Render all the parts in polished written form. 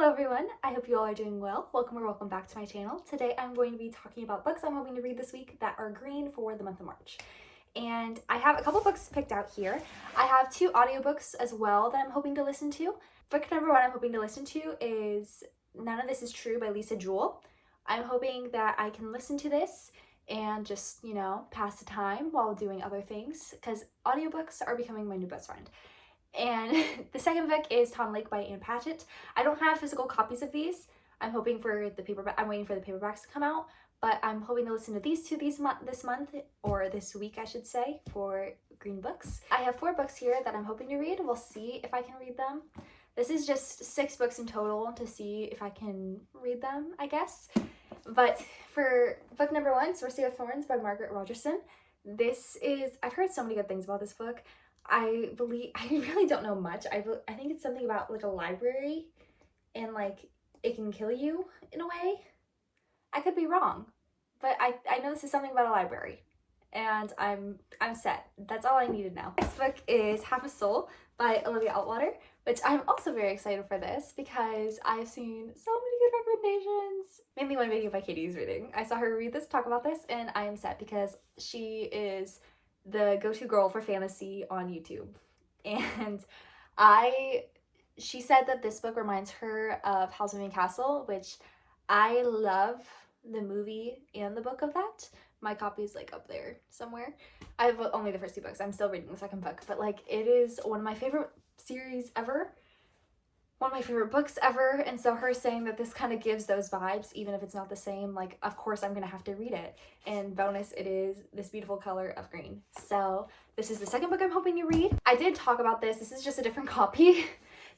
Hello everyone, I hope you all are doing well. Welcome or welcome back to my channel. Today I'm going to be talking about books I'm hoping to read this week that are green for the month of March. And I have a couple books picked out here. I have two audiobooks as well that I'm hoping to listen to. Book number one I'm hoping to listen to is None of This Is True by Lisa Jewell. I'm hoping that I can listen to this and just, pass the time while doing other things because audiobooks are becoming my new best friend. And the second book is Tom Lake by Ann Patchett. I don't have physical copies of these. I'm waiting for the paperbacks to come out, but I'm hoping to listen to these two this month, or this week I should say, for green books. I have 4 books here that I'm hoping to read. We'll see if I can read them. This is just 6 books in total to see if I can read them, I guess. But for book number 1, Sorcery of Thorns by Margaret Rogerson. I've heard so many good things about this book. I really don't know much. I think it's something about like a library and like it can kill you in a way. I could be wrong, but I know this is something about a library and I'm set. That's all I need to know. Next book is Half a Soul by Olivia Outwater, which I'm also very excited for this because I've seen so many good recommendations. Mainly one video by Katie's reading. I saw her read this, talk about this, and I am set because she is the go-to girl for fantasy on YouTube. And she said that this book reminds her of Housewarming Castle, which I love the movie and the book of that. My copy is like up there somewhere. I have only the first 2 books. I'm still reading the second book, but like it is one of my favorite series ever. One of my favorite books ever, and so her saying that this kind of gives those vibes, even if it's not the same, like of course I'm gonna have to read it. And bonus, it is this beautiful color of green. So this is the second book I'm hoping to read. I did talk about this is just a different copy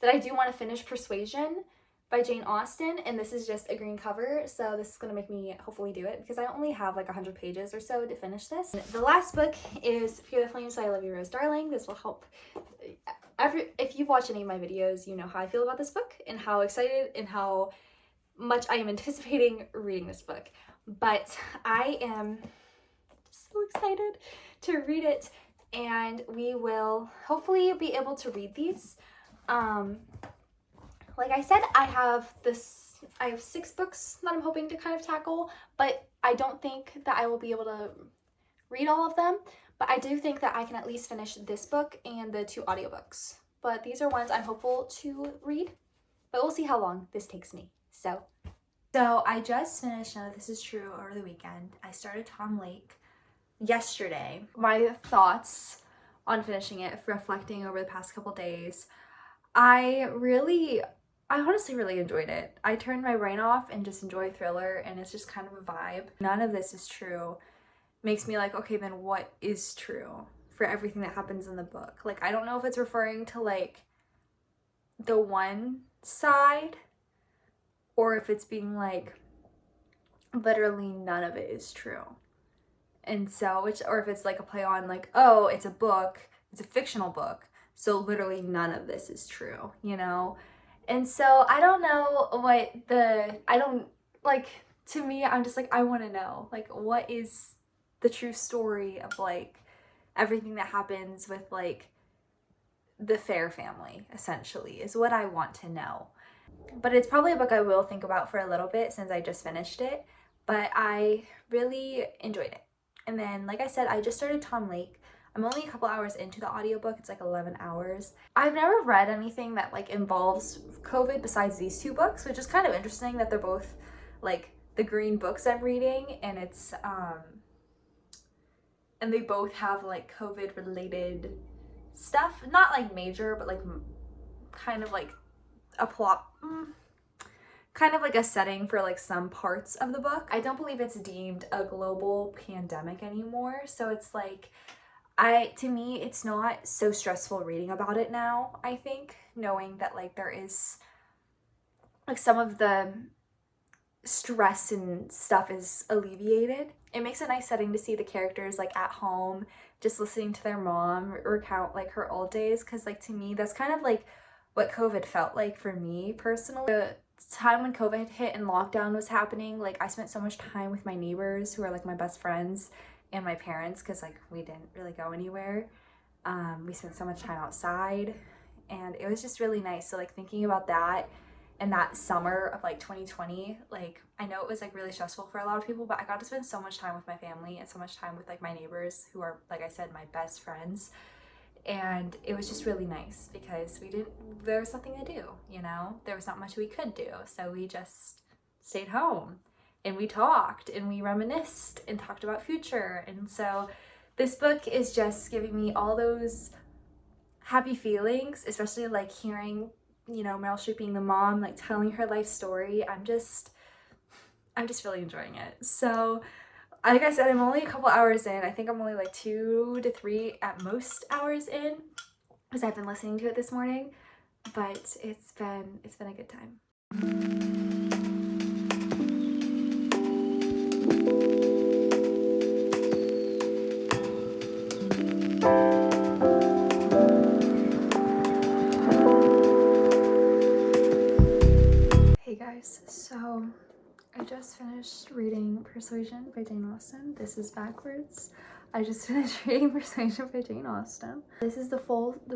that I do want to finish, Persuasion by Jane Austen, and this is just a green cover, so this is gonna make me hopefully do it because I only have like 100 pages or so to finish this. The last book is Fear the Flames by Olivia Rose Darling. This will help. If you've watched any of my videos, you know how I feel about this book and how excited and how much I am anticipating reading this book. But I am so excited to read it, and we will hopefully be able to read these. Like I said, I have 6 books that I'm hoping to kind of tackle, but I don't think that I will be able to read all of them. But I do think that I can at least finish this book and the 2 audiobooks. But these are ones I'm hopeful to read, but we'll see how long this takes me. So I just finished None of This Is True over the weekend. I started Tom Lake yesterday. My thoughts on finishing it, reflecting over the past couple days, I honestly really enjoyed it. I turned my brain off and just enjoy thriller, and it's just kind of a vibe. None of this is true makes me like, okay, then what is true for everything that happens in the book? Like, I don't know if it's referring to like the one side or if it's being like literally none of it is true. And so, or if it's like a play on like, oh, it's a book, it's a fictional book, so literally none of this is true, And so I don't know to me, I'm just like, I want to know, like, what is the true story of like everything that happens with like the Fair family, essentially, is what I want to know. But it's probably a book I will think about for a little bit since I just finished it, but I really enjoyed it. And then, like I said, I just started Tom Lake. I'm only a couple hours into the audiobook. It's like 11 hours. I've never read anything that like involves COVID besides these 2 books, which is kind of interesting that they're both like the green books I'm reading, and it's and they both have like COVID related stuff, not like major, but like kind of like a plot, kind of like a setting for like some parts of the book. I don't believe it's deemed a global pandemic anymore, so it's like to me it's not so stressful reading about it now. I think knowing that like there is like some of the stress and stuff is alleviated. It makes a nice setting to see the characters like at home just listening to their mom recount like her old days, because like to me that's kind of like what COVID felt like for me personally. The time when COVID hit and lockdown was happening, like I spent so much time with my neighbors who are like my best friends and my parents, because like we didn't really go anywhere. We spent so much time outside and it was just really nice. So like thinking about that in that summer of like 2020. Like, I know it was like really stressful for a lot of people, but I got to spend so much time with my family and so much time with like my neighbors who are, like I said, my best friends. And it was just really nice because there was nothing to do, you know? There was not much we could do. So we just stayed home and we talked and we reminisced and talked about future. And so this book is just giving me all those happy feelings, especially like hearing, you know, Meryl Streep being the mom, like telling her life story. I'm just really enjoying it. So like I said, I'm only a couple hours in. I think I'm only like 2 to 3 at most hours in because I've been listening to it this morning, but it's been a good time. Hey guys, so I just finished reading Persuasion by Jane Austen. This is backwards. I just finished reading Persuasion by Jane Austen. This is the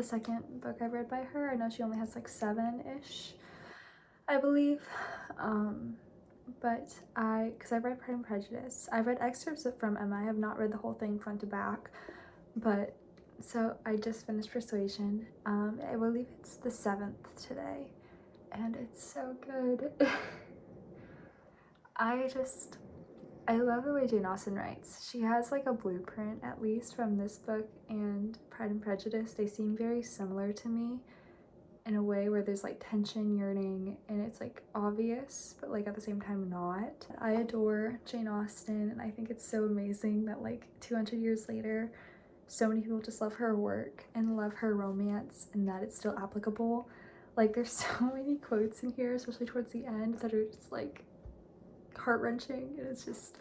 second book I've read by her. I know she only has like 7-ish, I believe. But because I've read Pride and Prejudice. I've read excerpts from Emma. I have not read the whole thing front to back. But, so I just finished Persuasion. I believe it's the 7th today. And it's so good. I love the way Jane Austen writes. She has like a blueprint, at least from this book and Pride and Prejudice. They seem very similar to me in a way where there's like tension, yearning, and it's like obvious, but like at the same time not. I adore Jane Austen, and I think it's so amazing that like 200 years later, so many people just love her work and love her romance and that it's still applicable. Like there's so many quotes in here, especially towards the end, that are just like heart-wrenching, and it's just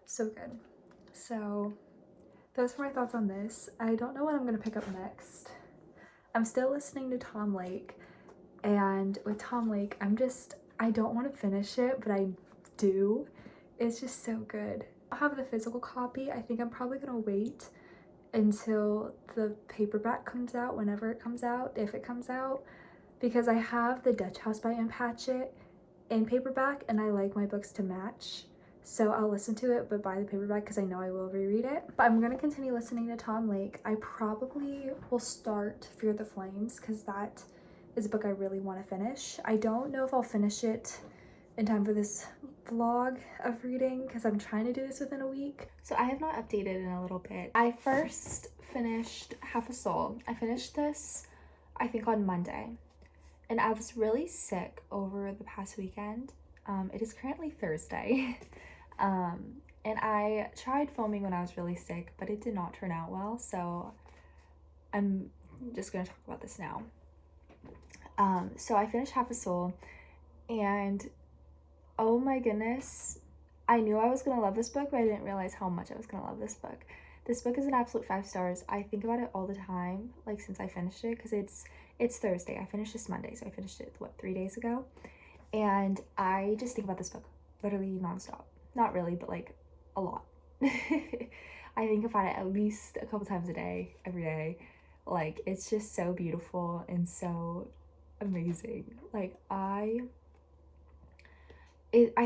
so good. So those are my thoughts on this. I don't know what I'm gonna pick up next. I'm still listening to Tom Lake, and with Tom Lake, I don't want to finish it, but I do. It's just so good. I have the physical copy. I think I'm probably gonna wait until the paperback comes out, whenever it comes out, if it comes out, because I have the Dutch House by Anne Patchett in paperback, and I like my books to match, so I'll listen to it but buy the paperback because I know I will reread it. But I'm gonna continue listening to Tom Lake. I probably will start Fear the Flames because that is a book I really want to finish. I don't know if I'll finish it in time for this vlog of reading because I'm trying to do this within a week. So I have not updated in a little bit. I first finished Half a Soul. I finished this, I think, on Monday. And I was really sick over the past weekend. It is currently Thursday. And I tried filming when I was really sick, but it did not turn out well. So I'm just gonna talk about this now. So I finished Half a Soul, and oh my goodness, I knew I was gonna love this book, but I didn't realize how much I was gonna love this book. This book is an absolute 5 stars. I think about it all the time, like since I finished it, because it's Thursday. I finished this Monday, so I finished it, 3 days ago? And I just think about this book literally nonstop. Not really, but like a lot. I think about it at least a couple times a day, every day. Like, it's just so beautiful and so amazing. Like, I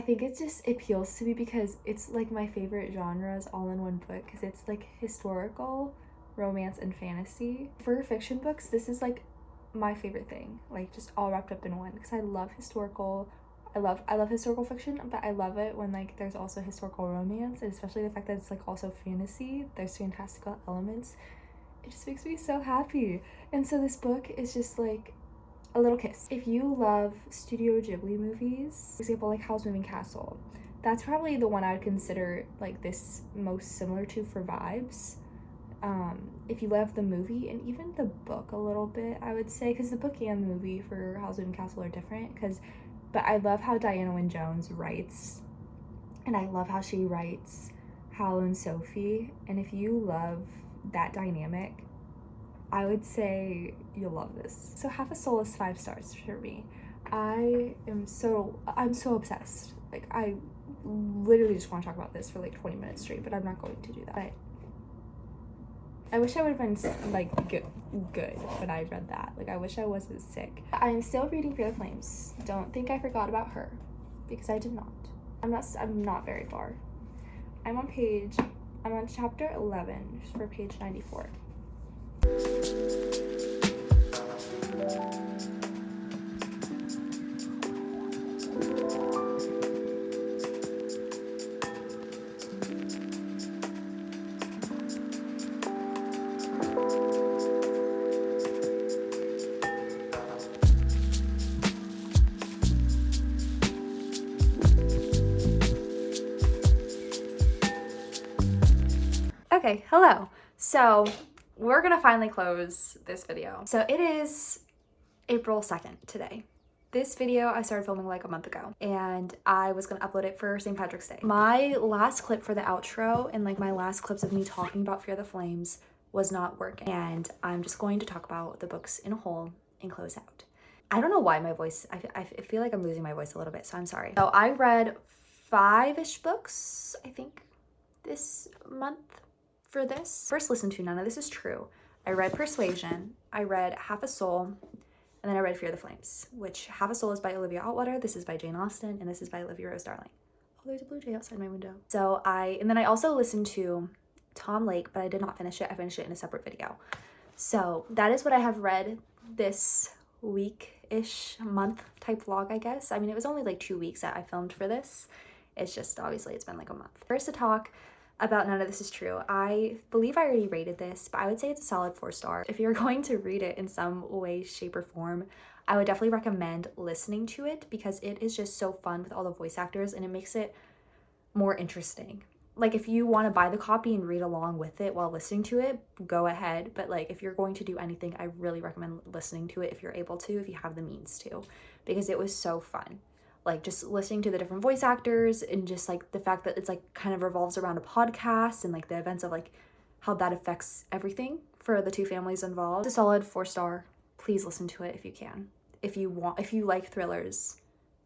think it just appeals to me because it's like my favorite genres all in one book, because it's like historical, romance, and fantasy. For fiction books, this is like my favorite thing, like just all wrapped up in one, because I love historical fiction, but I love it when like there's also historical romance, and especially the fact that it's like also fantasy. There's fantastical elements. It just makes me so happy. And so this book is just like a little kiss. If you love Studio Ghibli movies, for example, like Howl's Moving Castle, that's probably the one I would consider like this most similar to for vibes. If you love the movie and even the book a little bit, I would say, because the book and the movie for Howl's Moving Castle are different, but I love how Diana Wynne Jones writes, and I love how she writes Howl and Sophie, and if you love that dynamic, I would say you'll love this. So Half a Soul is 5 stars for me. I'm so obsessed. Like, I literally just want to talk about this for like 20 minutes straight, but I'm not going to do that. But I wish I would have been like good, but I read that. Like I wish I wasn't sick. I am still reading Fear the Flames. Don't think I forgot about her, because I did not. I'm not very far. I'm on chapter 11 for page 94. Okay, hello. So we're gonna finally close this video. So it is April 2nd today. This video I started filming like a month ago, and I was gonna upload it for St. Patrick's Day. My last clip for the outro and like my last clips of me talking about Fear the Flames was not working, and I'm just going to talk about the books in a whole and close out. I don't know why my voice, I feel like I'm losing my voice a little bit, so I'm sorry. So I read 5-ish books, I think, this month for this. First listen to None of This Is True. I read Persuasion, I read Half a Soul, and then I read Fear the Flames, which Half a Soul is by Olivia Atwater, this is by Jane Austen, and this is by Olivia Rose Darling. Oh, there's a blue jay outside my window. And then I also listened to Tom Lake, but I did not finish it. I finished it in a separate video. So that is what I have read this week-ish, month type vlog, I guess. I mean, it was only like 2 weeks that I filmed for this. It's just, obviously, it's been like a month. First to talk about None of This Is True. I believe I already rated this, but I would say it's a solid 4-star. If you're going to read it in some way, shape, or form, I would definitely recommend listening to it because it is just so fun with all the voice actors and it makes it more interesting. Like if you want to buy the copy and read along with it while listening to it, go ahead. But like if you're going to do anything, I really recommend listening to it if you're able to, if you have the means to, because it was so fun. Like just listening to the different voice actors and just like the fact that it's like kind of revolves around a podcast and like the events of like how that affects everything for the two families involved. It's a solid 4-star. Please listen to it if you can. If you like thrillers,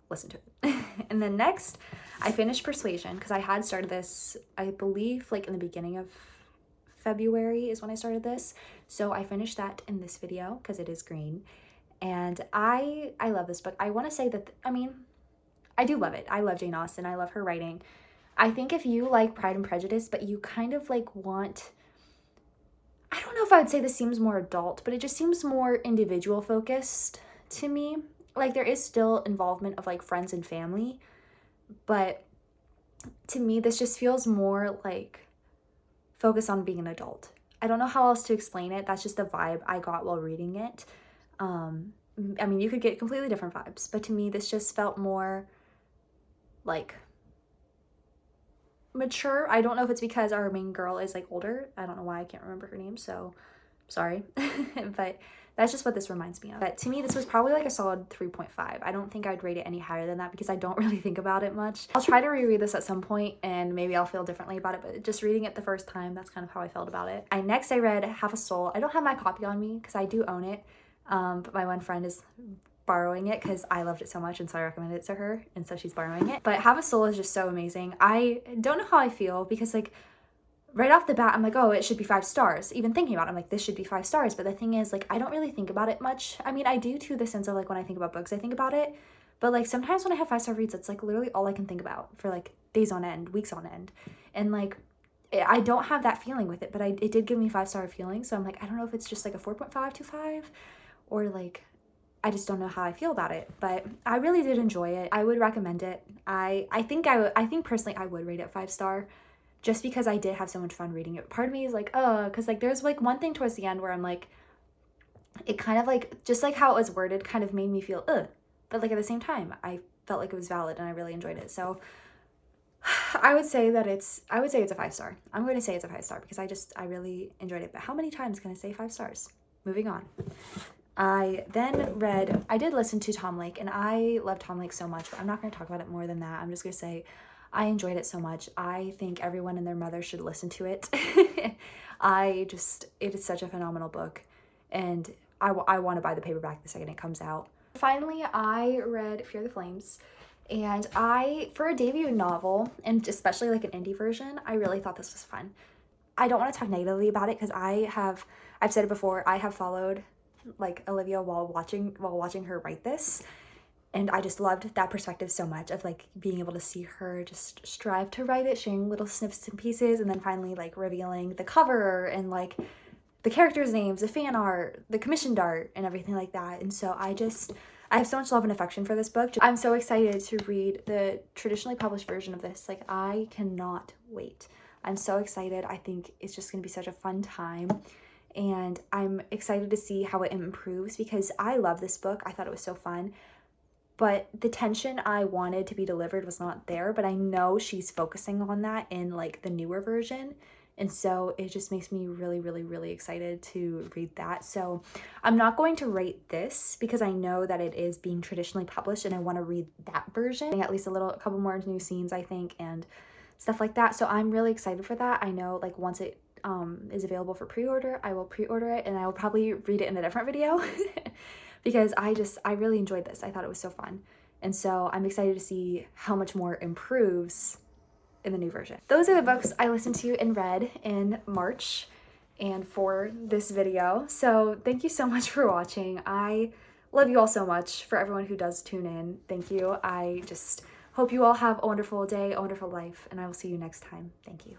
listen to it. And then next, I finished Persuasion because I had started this, I believe like in the beginning of February is when I started this. So I finished that in this video because it is green. And I love this book. I want to say that, I do love it. I love Jane Austen. I love her writing. I think if you like Pride and Prejudice, but you kind of like want, I don't know if I would say this seems more adult, but it just seems more individual focused to me. Like there is still involvement of like friends and family, but to me, this just feels more like focus on being an adult. I don't know how else to explain it. That's just the vibe I got while reading it. You could get completely different vibes, but to me, this just felt more like mature. I don't know if it's because our main girl is like older. I don't know why I can't remember her name, so sorry. But that's just what this reminds me of. But to me, this was probably like a solid 3.5. I don't think I'd rate it any higher than that because I don't really think about it much. I'll try to reread this at some point and maybe I'll feel differently about it, but just reading it the first time, that's kind of how I felt about it. Next I read Half a Soul. I don't have my copy on me because I do own it, but my one friend is borrowing it because I loved it so much and so I recommended it to her and so she's borrowing it. But Half a Soul is just so amazing. I don't know how I feel because like right off the bat I'm like, oh, it should be 5 stars. Even thinking about it, I'm like, this should be 5 stars. But the thing is, like, I don't really think about it much. I mean, I do to the sense of like when I think about books, I think about it, but like sometimes when I have 5-star reads, it's like literally all I can think about for like days on end, weeks on end. And like I don't have that feeling with it, but it did give me 5-star feeling. So I'm like, I don't know if it's just like a 4.5 to 5 or like I just don't know how I feel about it, but I really did enjoy it. I would recommend it. I think personally I would rate it 5-star just because I did have so much fun reading it. Part of me is like, oh, because like there's like one thing towards the end where I'm like, it kind of like, just like how it was worded kind of made me feel, but like at the same time, I felt like it was valid and I really enjoyed it. So I would say it's a 5-star. I'm going to say it's a 5-star because I really enjoyed it. But how many times can I say 5 stars? Moving on. I did listen to Tom Lake, and I love Tom Lake so much, but I'm not going to talk about it more than that. I'm just going to say I enjoyed it so much. I think everyone and their mother should listen to it. It is such a phenomenal book, and I want to buy the paperback the second it comes out. Finally, I read Fear the Flames, and for a debut novel, and especially like an indie version, I really thought this was fun. I don't want to talk negatively about it because I've said it before, I have followed like Olivia while watching her write this, and I just loved that perspective so much of like being able to see her just strive to write it, sharing little snips and pieces, and then finally like revealing the cover and like the characters' names, the fan art, the commissioned art, and everything like that. And so I have so much love and affection for this book. I'm so excited to read the traditionally published version of this. Like, I cannot wait. I'm so excited. I think it's just going to be such a fun time. And I'm excited to see how it improves because I love this book. I thought it was so fun. But the tension I wanted to be delivered was not there. But I know she's focusing on that in like the newer version. And so it just makes me really, really, really excited to read that. So I'm not going to rate this because I know that it is being traditionally published and I want to read that version. At least a couple more new scenes, I think, and stuff like that. So I'm really excited for that. I know like once it is available for pre-order, I will pre-order it and I will probably read it in a different video because I really enjoyed this. I thought it was so fun. And so I'm excited to see how much more improves in the new version. Those are the books I listened to and read in March and for this video. So thank you so much for watching. I love you all so much. For everyone who does tune in, thank you. I just hope you all have a wonderful day, a wonderful life, and I will see you next time. Thank you.